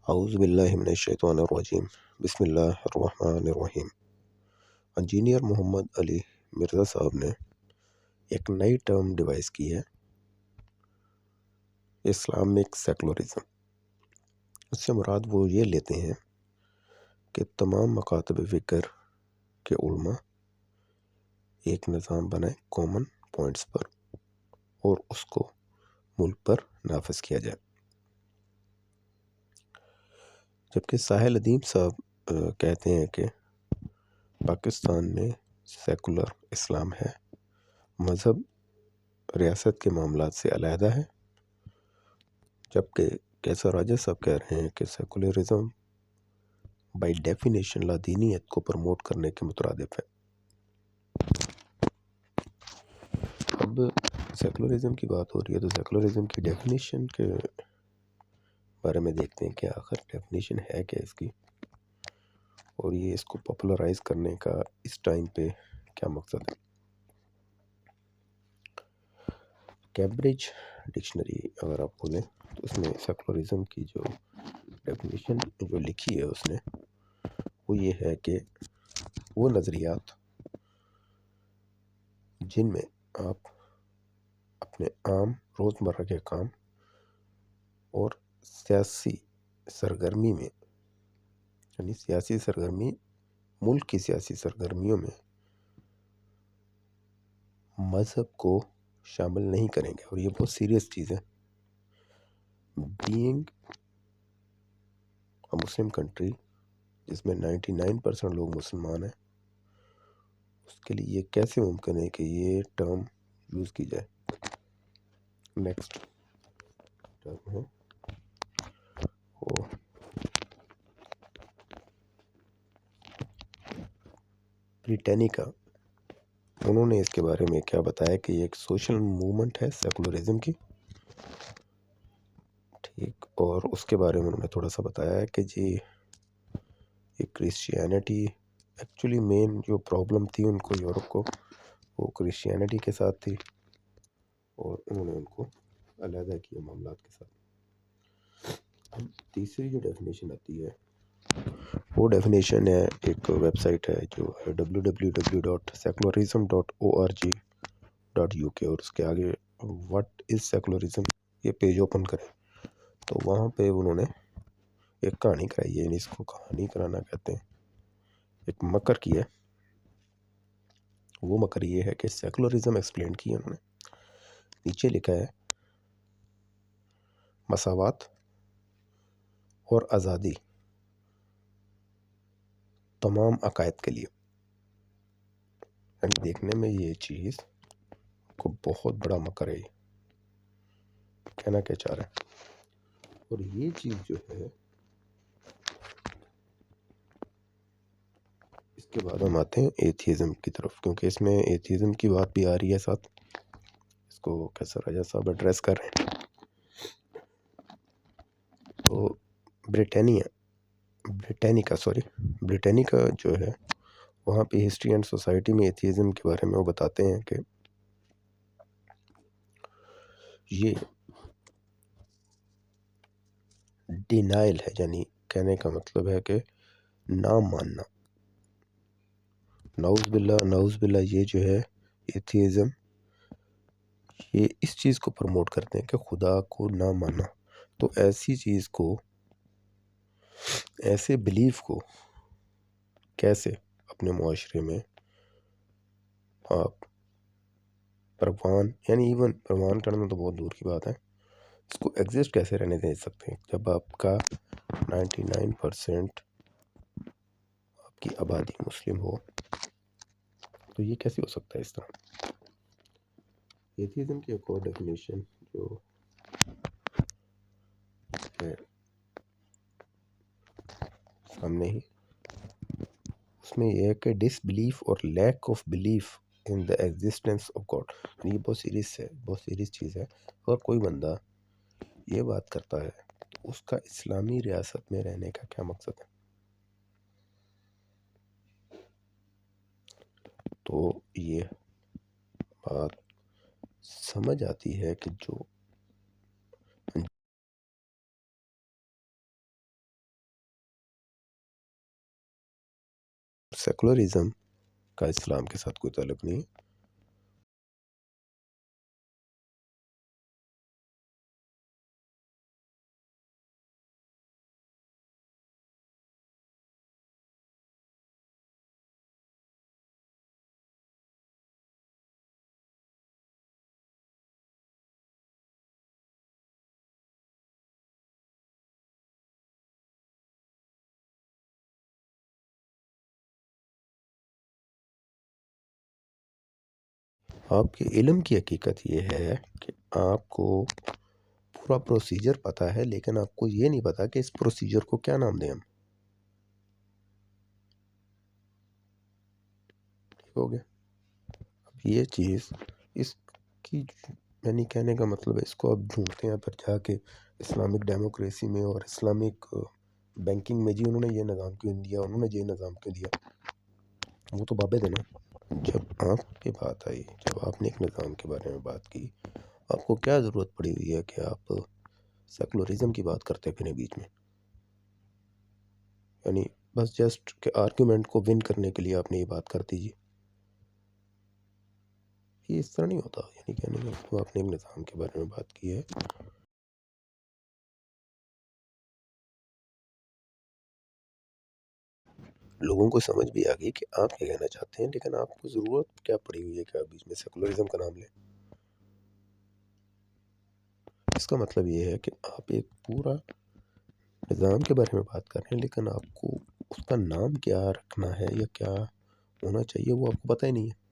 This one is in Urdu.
اعوذ باللہ من الشیطان الرجیم بسم اللہ الرحمن الرحیم۔ انجینئر محمد علی مرزا صاحب نے ایک نئی ٹرم ڈیوائز کی ہے، اسلامک سیکولرزم۔ اس سے مراد وہ یہ لیتے ہیں کہ تمام مکاتب فکر کے علماء ایک نظام بنائیں کامن پوائنٹس پر اور اس کو ملک پر نافذ کیا جائے۔ جبکہ ساحل ندیم صاحب کہتے ہیں کہ پاکستان میں سیکولر اسلام ہے، مذہب ریاست کے معاملات سے علیحدہ ہے، جبکہ کیسر راجہ صاحب کہہ رہے ہیں کہ سیکولرزم بائی ڈیفینیشن لادینیت کو پروموٹ کرنے کے مترادف ہے۔ اب سیکولرزم کی بات ہو رہی ہے تو سیکولرزم کی ڈیفینیشن کے بارے میں دیکھتے ہیں کہ آخر ڈیفینیشن ہے کیا اس کی، اور یہ اس کو پاپولرائز کرنے کا اس ٹائم پہ کیا مقصد ہے۔ کیمبرج ڈکشنری اگر آپ کھولیں تو اس میں سیکولرزم کی جو ڈیفینیشن جو لکھی ہے اس نے وہ یہ ہے کہ وہ نظریات جن میں آپ اپنے عام روزمرہ کے کام اور سیاسی سرگرمی میں، یعنی سیاسی سرگرمی ملک کی سیاسی سرگرمیوں میں مذہب کو شامل نہیں کریں گے، اور یہ بہت سیریس چیز ہے۔ بینگ اے مسلم کنٹری جس میں 99% لوگ مسلمان ہیں، اس کے لیے یہ کیسے ممکن ہے کہ یہ ٹرم یوز کی جائے۔ نیکسٹ ٹرم ہے وہ بریٹینیکا۔ انہوں نے اس کے بارے میں کیا بتایا کہ یہ ایک سوشل موومنٹ ہے سیکولرزم کی، ٹھیک، اور اس کے بارے میں انہوں نے تھوڑا سا بتایا ہے کہ جی یہ کرسچینٹی ایکچولی مین جو پرابلم تھی ان کو یورپ کو، وہ کرسچینٹی کے ساتھ تھی، اور انہوں نے ان کو علیحدہ کیا معاملات کے ساتھ۔ اب تیسری جو ڈیفینیشن آتی ہے وہ ڈیفینیشن ہے، ایک ویب سائٹ ہے جو ہے www.secularism.org.uk، اور اس کے آگے واٹ از سیکولرزم یہ پیج اوپن کریں تو وہاں پہ انہوں نے ایک کہانی کرائی ہے، یعنی اس کو کہانی کرانا کہتے ہیں، ایک مکر کی ہے۔ وہ مکر یہ ہے کہ سیکولرزم ایکسپلین کی ہے انہوں نے، نیچے لکھا ہے مساوات اور آزادی تمام عقائد کے لیے۔ یعنی دیکھنے میں یہ چیز کو بہت بڑا مکر ہے، کہنا کیا چاہ رہا ہے۔ اور یہ چیز جو ہے اس کے بعد ہم آتے ہیں ایتھیزم کی طرف، کیونکہ اس میں ایتھیزم کی بات بھی آ رہی ہے ساتھ، اس کو کیسر راجہ صاحب ایڈریس کر رہے ہیں۔ تو بریٹینیکا جو ہے وہاں پہ ہسٹری اینڈ سوسائٹی میں ایتھیزم کے بارے میں وہ بتاتے ہیں کہ یہ ڈینائل ہے، یعنی کہنے کا مطلب ہے کہ نہ ماننا، نعوذ باللہ یہ جو ہے ایتھیزم یہ اس چیز کو پروموٹ کرتے ہیں کہ خدا کو نہ ماننا۔ تو ایسی چیز کو، ایسے بلیف کو کیسے اپنے معاشرے میں آپ پروان، یعنی ایون پروان کرنا تو بہت دور کی بات ہے، اس کو ایگزسٹ کیسے رہنے دے سکتے ہیں جب آپ کا 99% آپ کی آبادی مسلم ہو، تو یہ کیسے ہو سکتا ہے اس طرح۔ ایتھیزم کی ایک اور ڈیفینیشن جو ہے سامنے ہی، اس میں یہ ہے کہ ڈس بلیف اور lack of belief in the existence of God. یہ بہت سیریس ہے، بہت سیریس چیز ہے۔ اگر کوئی بندہ یہ بات کرتا ہے تو اس کا اسلامی ریاست میں رہنے کا کیا مقصد ہے۔ تو یہ بات سمجھ آتی ہے کہ جو سیکولرزم کا اسلام کے ساتھ کوئی تعلق نہیں ہے. آپ کے علم کی حقیقت یہ ہے کہ آپ کو پورا پروسیجر پتہ ہے، لیکن آپ کو یہ نہیں پتہ کہ اس پروسیجر کو کیا نام دیں ہم. ٹھیک ہو گیا. اب یہ چیز اس کی یعنی کہنے کا مطلب ہے اس کو اب ڈھونڈتے ہیں پھر جا کے اسلامک ڈیموکریسی میں اور اسلامک بینکنگ میں. جی انہوں نے یہ نظام کیوں دیا، انہوں نے یہ نظام کیوں دیا، وہ تو بابے دینا. جب آپ کی بات آئی، جب آپ نے ایک نظام کے بارے میں بات کی، آپ کو کیا ضرورت پڑی ہوئی ہے کہ آپ سیکولرزم کی بات کرتے پھریں بیچ میں؟ یعنی بس جسٹ کہ آرگیومنٹ کو ون کرنے کے لیے آپ نے یہ بات کر دی. جی یہ اس طرح نہیں ہوتا. یعنی کہنے کا مطلب آپ نے ایک نظام کے بارے میں بات کی ہے. لوگوں کو سمجھ بھی آ گئی کہ آپ کیا کہنا چاہتے ہیں، لیکن آپ کو ضرورت کیا پڑی ہوئی ہے کہ آپ بیچ میں سیکولرزم کا نام لیں؟ اس کا مطلب یہ ہے کہ آپ ایک پورا نظام کے بارے میں بات کر رہے ہیں، لیکن آپ کو اس کا نام کیا رکھنا ہے یا کیا ہونا چاہیے وہ آپ کو پتہ ہی نہیں ہے.